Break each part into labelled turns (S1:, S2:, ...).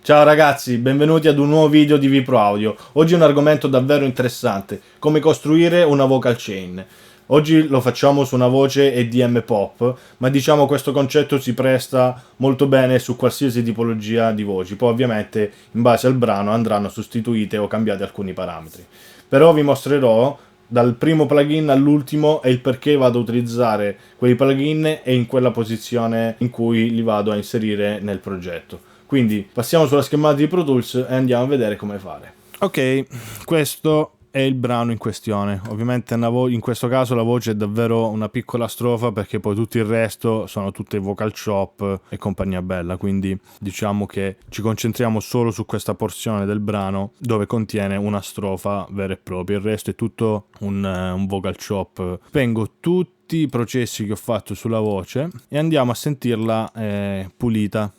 S1: Ciao ragazzi, benvenuti ad un nuovo video di Vipro Audio. Oggi è un argomento davvero interessante, come costruire una vocal chain. Oggi lo facciamo su una voce EDM pop, ma diciamo questo concetto si presta molto bene su qualsiasi tipologia di voci. Poi ovviamente in base al brano andranno sostituite o cambiati alcuni parametri. Però vi mostrerò dal primo plugin all'ultimo e il perché vado a utilizzare quei plugin e in quella posizione in cui li vado a inserire nel progetto. Quindi passiamo sulla schemata di Pro Tools e andiamo a vedere come fare. Ok, questo è il brano in questione. Ovviamente in questo caso la voce è davvero una piccola strofa perché poi tutto il resto sono tutte vocal chop e compagnia bella, quindi diciamo che ci concentriamo solo su questa porzione del brano dove contiene una strofa vera e propria, il resto è tutto un vocal chop. Vengo tutti i processi che ho fatto sulla voce e andiamo a sentirla pulita.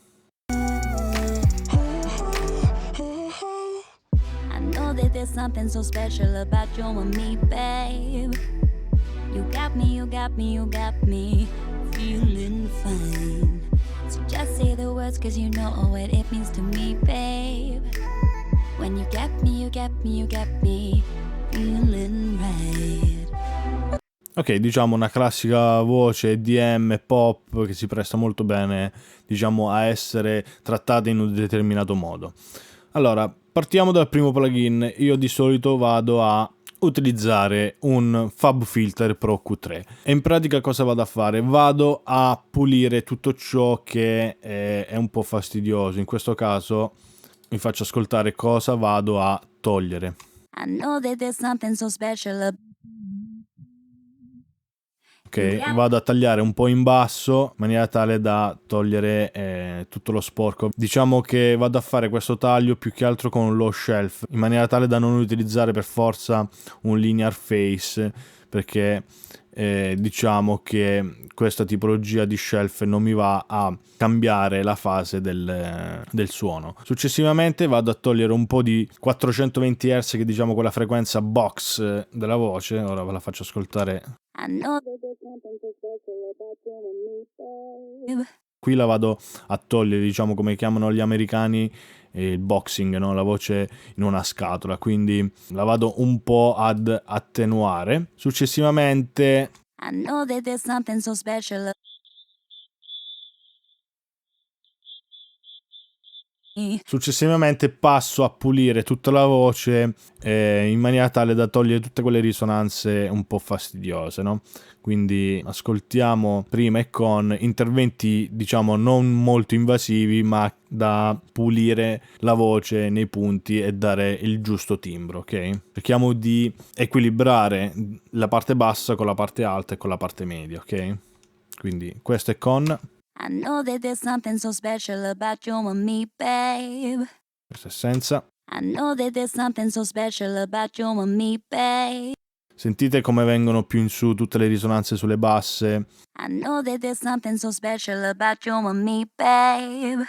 S2: There's something so special about you and me, babe. You got me, you got me, you got me feeling fine. So just say the words, cause you know what it means to me, babe. When you got me, you got me, you got me feeling right.
S1: Ok, diciamo una classica voce EDM pop che si presta molto bene, diciamo, a essere trattata in un determinato modo. Allora, partiamo dal primo plugin. Io di solito vado a utilizzare un FabFilter Pro Q3 e in pratica cosa vado a fare? Vado a pulire tutto ciò che è un po' fastidioso. In questo caso vi faccio ascoltare cosa vado a togliere.
S2: I know that there's something so special.
S1: Ok, vado a tagliare un po' in basso in maniera tale da togliere tutto lo sporco. Diciamo che vado a fare questo taglio più che altro con un low shelf in maniera tale da non utilizzare per forza un linear face, perché diciamo che questa tipologia di shelf non mi va a cambiare la fase del suono. Successivamente vado a togliere un po' di 420 Hz, che diciamo quella frequenza box della voce. Ora ve la faccio ascoltare.
S2: I know that there's something so special about you and me, babe.
S1: Qui la vado a togliere, diciamo come chiamano gli americani, il boxing, no? La voce in una scatola, quindi la vado un po' ad attenuare. Successivamente
S2: I know that there's something so special.
S1: Successivamente passo a pulire tutta la voce in maniera tale da togliere tutte quelle risonanze un po' fastidiose, no? Quindi ascoltiamo prima e con interventi, diciamo, non molto invasivi, ma da pulire la voce nei punti e dare il giusto timbro, ok? Cerchiamo di equilibrare la parte bassa con la parte alta e con la parte media, ok? Quindi questo è con...
S2: I know that there's something so special about you and me, babe.
S1: Questo è senza.
S2: I know that there's something so special about you and me, babe.
S1: Sentite come vengono più in su tutte le risonanze sulle basse.
S2: I know that there's something so special about you and me, babe.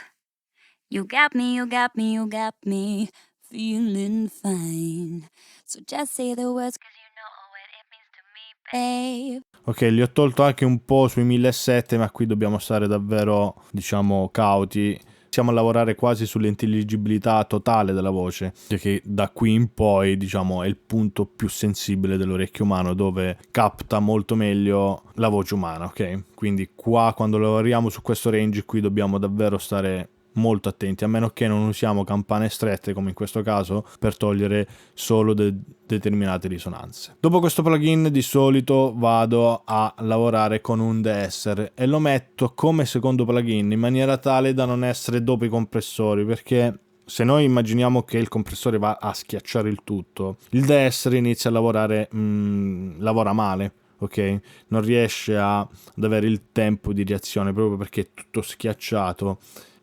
S2: You got me, you got me, you got me feeling fine. So just say the words, cause you know what it means to me, babe.
S1: Ok, li ho tolto anche un po' sui 1700, ma qui dobbiamo stare davvero, diciamo, cauti. Siamo a lavorare quasi sull'intelligibilità totale della voce, perché da qui in poi, diciamo, è il punto più sensibile dell'orecchio umano, dove capta molto meglio la voce umana, ok? Quindi qua, quando lavoriamo su questo range, qui dobbiamo davvero stare molto attenti, a meno che non usiamo campane strette come in questo caso per togliere solo determinate risonanze. Dopo questo plugin di solito vado a lavorare con un de-esser e lo metto come secondo plugin in maniera tale da non essere dopo i compressori, perché se noi immaginiamo che il compressore va a schiacciare il tutto, il de-esser inizia a lavorare, lavora male. Ok, non riesce ad avere il tempo di reazione proprio perché è tutto schiacciato.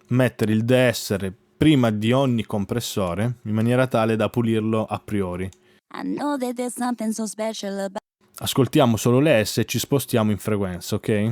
S1: Mettere il de-esser prima di ogni compressore in maniera tale da pulirlo a priori.
S2: I know that there's something so special about.
S1: Ascoltiamo solo le S e ci spostiamo in frequenza, ok?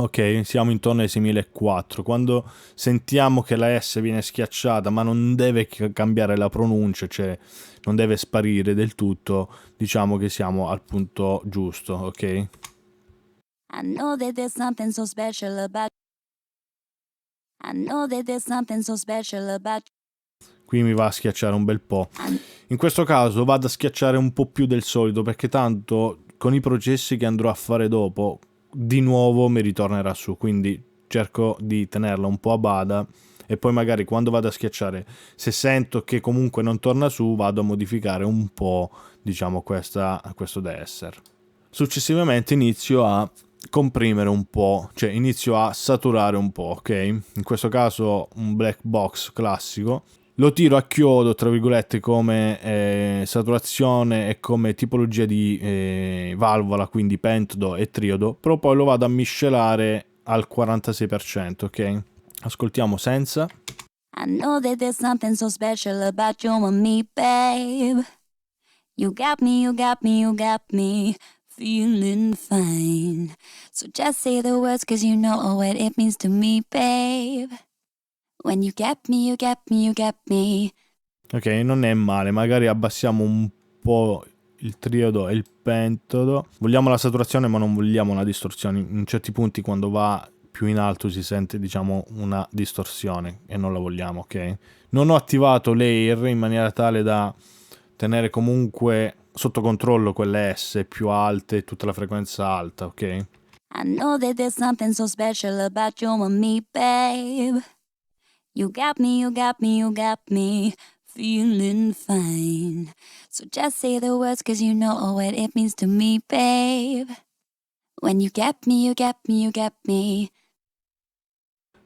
S1: Ok, siamo intorno ai 6004. Quando sentiamo che la S viene schiacciata, ma non deve cambiare la pronuncia, cioè non deve sparire del tutto, diciamo che siamo al punto giusto, ok?
S2: I know that there's something so special about I know that there's something so special about
S1: Qui mi va a schiacciare un bel po'. In questo caso vado a schiacciare un po' più del solito, perché tanto con i processi che andrò a fare dopo di nuovo mi ritornerà su, quindi cerco di tenerla un po' a bada e poi magari quando vado a schiacciare, se sento che comunque non torna su, vado a modificare un po', diciamo, questo deesser. Successivamente inizio a comprimere un po', cioè inizio a saturare un po', ok? In questo caso un black box classico. Lo tiro a chiodo, tra virgolette, come saturazione e come tipologia di valvola, quindi pentodo e triodo, però poi lo vado a miscelare al 46%, ok? Ascoltiamo senza.
S2: I know that there's something so special about you and me, babe. You got me, you got me, you got me feeling fine. So just say the words, 'cause you know what it means to me, babe. When you get me, you get me, you get me.
S1: Ok, non è male, magari abbassiamo un po' il triodo e il pentodo. Vogliamo la saturazione ma non vogliamo una distorsione. In certi punti quando va più in alto si sente, diciamo, una distorsione e non la vogliamo, ok? Non ho attivato layer in maniera tale da tenere comunque sotto controllo quelle S più alte e tutta la frequenza alta, ok?
S2: I know that there's something so special about you and me, babe. You got me, you got me, you got me feeling fine. So just say the words, 'cause you know what it means to me, babe. When you get me, you get me, you get me.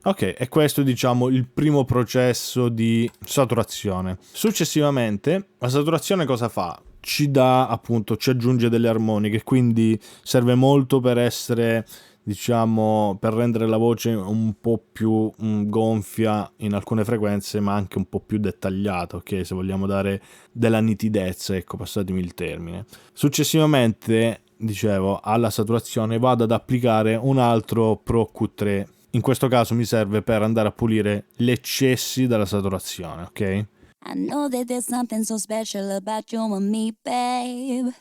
S1: Ok, e questo diciamo il primo processo di saturazione. Successivamente, la saturazione cosa fa? Ci dà, appunto, ci aggiunge delle armoniche, quindi serve molto per essere, diciamo, per rendere la voce un po' più gonfia in alcune frequenze, ma anche un po' più dettagliata, ok? Se vogliamo dare della nitidezza, ecco, passatemi il termine. Successivamente, dicevo, alla saturazione vado ad applicare un altro Pro Q3. In questo caso mi serve per andare a pulire gli eccessi della saturazione, ok?
S2: I know that there's something so special about you and me, babe.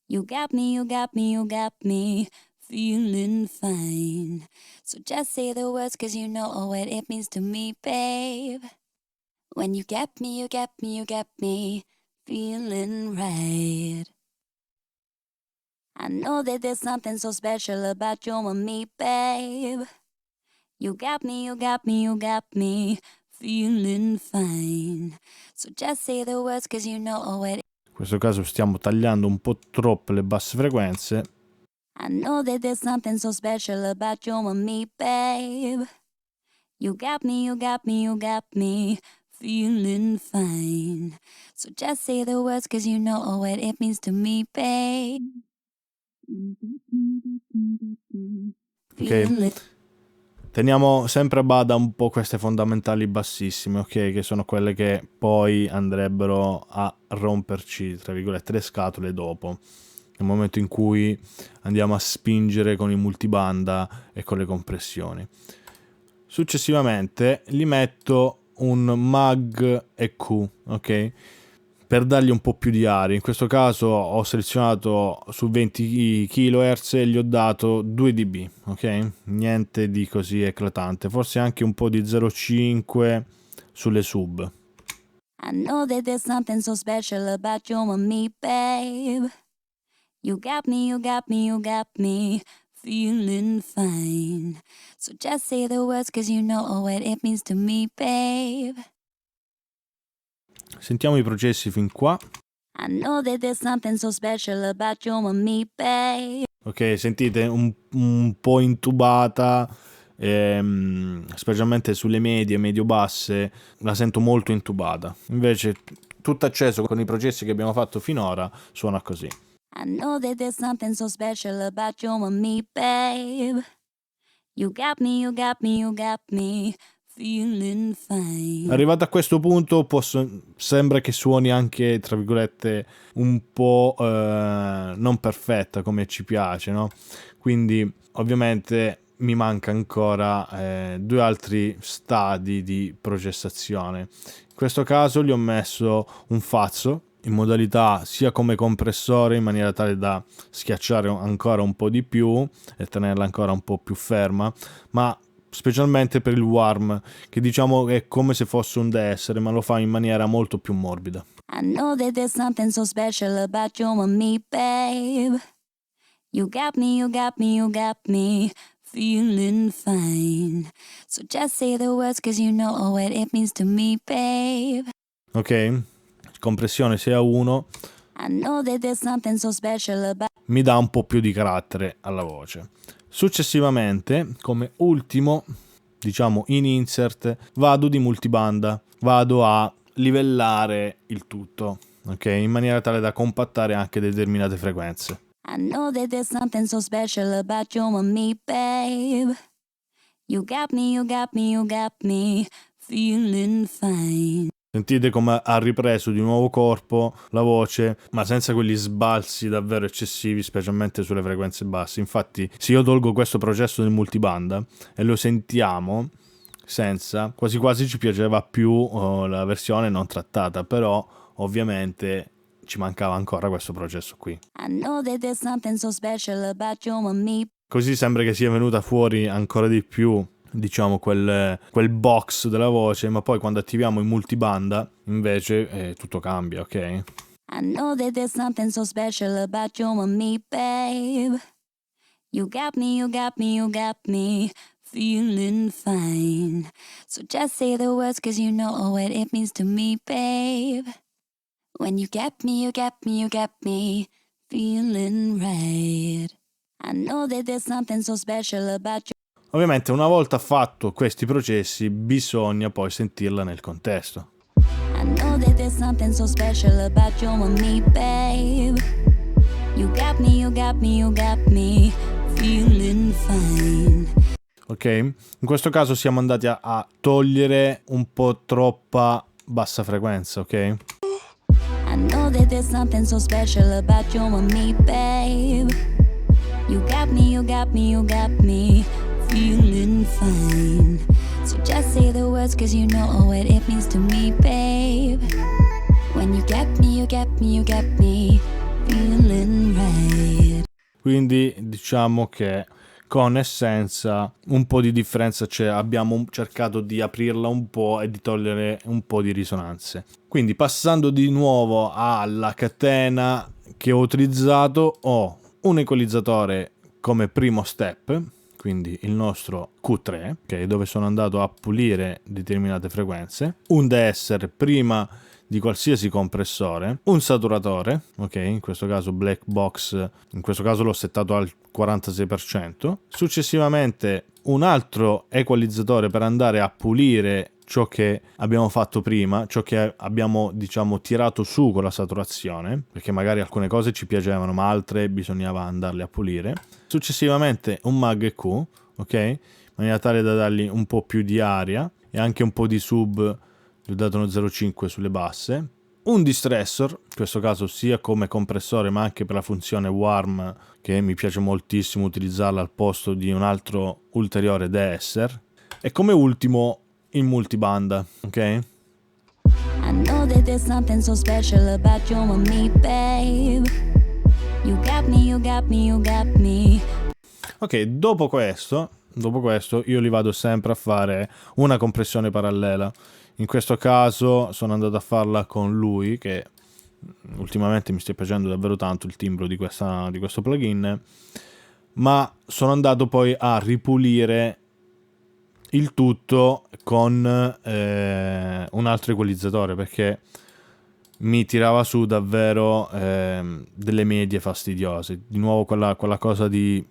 S2: You got me, you got me, you got me feeling fine. So just say the words, 'cause you know what it means to me, babe. When you get me, you get me, you get me feeling right. I know that there's something so special about you and me, babe. You got me, you got me, you got me feeling fine. So just say the words, 'cause you know what.
S1: In questo caso stiamo tagliando un po' troppo le basse frequenze.
S2: I know that there's something so special about you and me, babe. You got me, you got me, you got me feeling fine. So just say the words, 'cause you know what it means to me, babe.
S1: Ok, teniamo sempre a bada un po' queste fondamentali bassissime, ok? Che sono quelle che poi andrebbero a romperci, tra virgolette, le scatole dopo, nel momento in cui andiamo a spingere con i multibanda e con le compressioni. Successivamente gli metto un Mag EQ, ok? Per dargli un po' più di aria. In questo caso ho selezionato su 20 kHz e gli ho dato 2 dB, ok? Niente di così eclatante, forse anche un po' di 0,5 sulle sub.
S2: I know that there's something so special about you and me, babe. You got me, you got me, you got me feeling fine. So just say the words, 'cause you know what it means to me, babe.
S1: Sentiamo i processi fin qua.
S2: I know that there's something so special about you and me, babe.
S1: Ok, sentite un po' intubata, specialmente sulle medie, medio-basse, la sento molto intubata. Invece tutto acceso con i processi che abbiamo fatto finora suona così.
S2: I know that there's something so special about you and me, babe. You got me, you got me, you got me feeling fine.
S1: Arrivato a questo punto sembra che suoni anche, tra virgolette, un po' non perfetta come ci piace, no? Quindi ovviamente mi manca ancora 2 altri stadi di processazione. In questo caso gli ho messo un fazzo in modalità sia come compressore, in maniera tale da schiacciare ancora un po' di più e tenerla ancora un po' più ferma, ma specialmente per il warm, che diciamo è come se fosse un deessere, ma lo fa in maniera molto più morbida.
S2: I know that there's something so special about you and me, babe. You got me, you got me, you got me feeling fine. So just say the words, cause you know what it means to me, babe.
S1: Ok? Compressione 6 a 1
S2: I know that there's something so special about
S1: mi dà un po' più di carattere alla voce. Successivamente, come ultimo, diciamo in insert, vado di multibanda, vado a livellare il tutto, ok? In maniera tale da compattare anche determinate frequenze.
S2: I know that there's something so special about you and me, babe. You got me, you got me, you got me feeling fine.
S1: Sentite come ha ripreso di nuovo corpo la voce, ma senza quegli sbalzi davvero eccessivi, specialmente sulle frequenze basse. Infatti, se io tolgo questo processo del multibanda e lo sentiamo senza, quasi quasi ci piaceva più la versione non trattata, però ovviamente ci mancava ancora questo processo qui.
S2: I know that there's something so special about you and me.
S1: Così sembra che sia venuta fuori ancora di più, diciamo, quel box della voce, ma poi quando attiviamo il multibanda invece tutto cambia, ok?
S2: I know that there's something so special about you and me, babe. You got me, you got me, you got me feeling fine. So just say the words, cause you know what it means to me, babe. When you get me, you get me, you get me feeling right. I know that there's something so special about you.
S1: Ovviamente una volta fatto questi processi bisogna poi sentirla nel contesto.
S2: I know that there's something so special about you and me, babe. You got me, you got me, you got me feeling fine.
S1: Ok? In questo caso siamo andati a togliere un po' troppa bassa frequenza, ok?
S2: I know that there's something so special about you and me, babe. You got me, you got me, you got me feeling fine. So just say the words, cause you know what it means to me, babe. When you get me, you get me, you get me feeling right.
S1: Quindi diciamo che con Essenza un po' di differenza c'è, abbiamo cercato di aprirla un po' e di togliere un po' di risonanze. Quindi passando di nuovo alla catena che ho utilizzato, ho un equalizzatore come primo step, quindi il nostro Q3, okay, dove sono andato a pulire determinate frequenze, un deesser prima di qualsiasi compressore, un saturatore, ok, in questo caso black box, in questo caso l'ho settato al 46%, successivamente un altro equalizzatore per andare a pulire ciò che abbiamo fatto prima, ciò che abbiamo, diciamo, tirato su con la saturazione, perché magari alcune cose ci piacevano ma altre bisognava andarle a pulire. Successivamente un mag EQ, ok, in maniera tale da dargli un po' più di aria e anche un po' di sub, gli ho dato uno 0,5 sulle basse, un distressor, in questo caso sia come compressore ma anche per la funzione warm, che mi piace moltissimo utilizzarla al posto di un altro ulteriore deesser, e come ultimo il multibanda, ok?
S2: I know that there's something so special about you and me, babe. You got me, you got me, you got me.
S1: Ok, dopo questo io li vado sempre a fare una compressione parallela. In questo caso sono andato a farla con lui, che ultimamente mi sta piacendo davvero tanto il timbro di questo plugin, ma sono andato poi a ripulire il tutto con un altro equalizzatore, perché mi tirava su davvero delle medie fastidiose. Di nuovo quella cosa di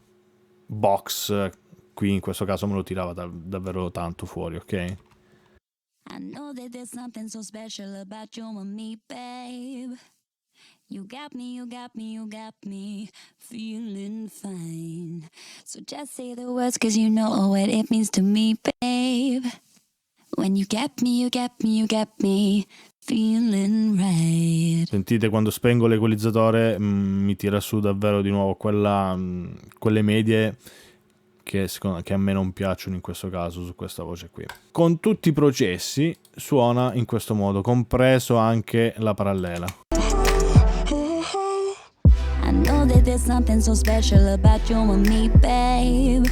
S1: box qui in questo caso me lo tirava davvero tanto fuori, ok?
S2: I know that there's something so special about you and me, babe. You got me, you got me, you got me feeling fine. So just say the words, cause you know what it means to me, babe. When you get me, you get me, you get me feeling right.
S1: Sentite quando spengo l'equalizzatore mi tira su davvero di nuovo quelle medie che a me non piacciono in questo caso su questa voce qui. Con tutti i processi suona in questo modo, compreso anche la parallela.
S2: I know that there's something so special about you and me, babe.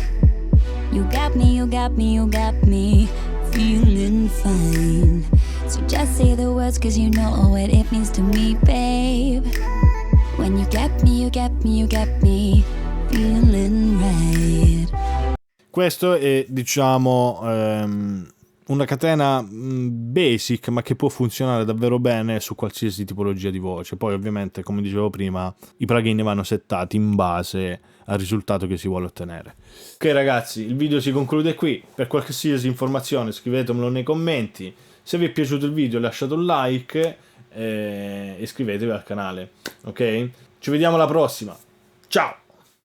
S2: You got me, you got me, you got me feeling fine. So just say the words, 'cause you know what it means to me, babe. When you got me, you got me, you got me feeling right.
S1: Questo è, diciamo, una catena basic, ma che può funzionare davvero bene su qualsiasi tipologia di voce. Poi ovviamente, come dicevo prima, i plugin vanno settati in base al risultato che si vuole ottenere. Ok ragazzi, il video si conclude qui. Per qualsiasi informazione scrivetemelo nei commenti. Se vi è piaciuto il video lasciate un like e iscrivetevi al canale. Ok? Ci vediamo alla prossima. Ciao!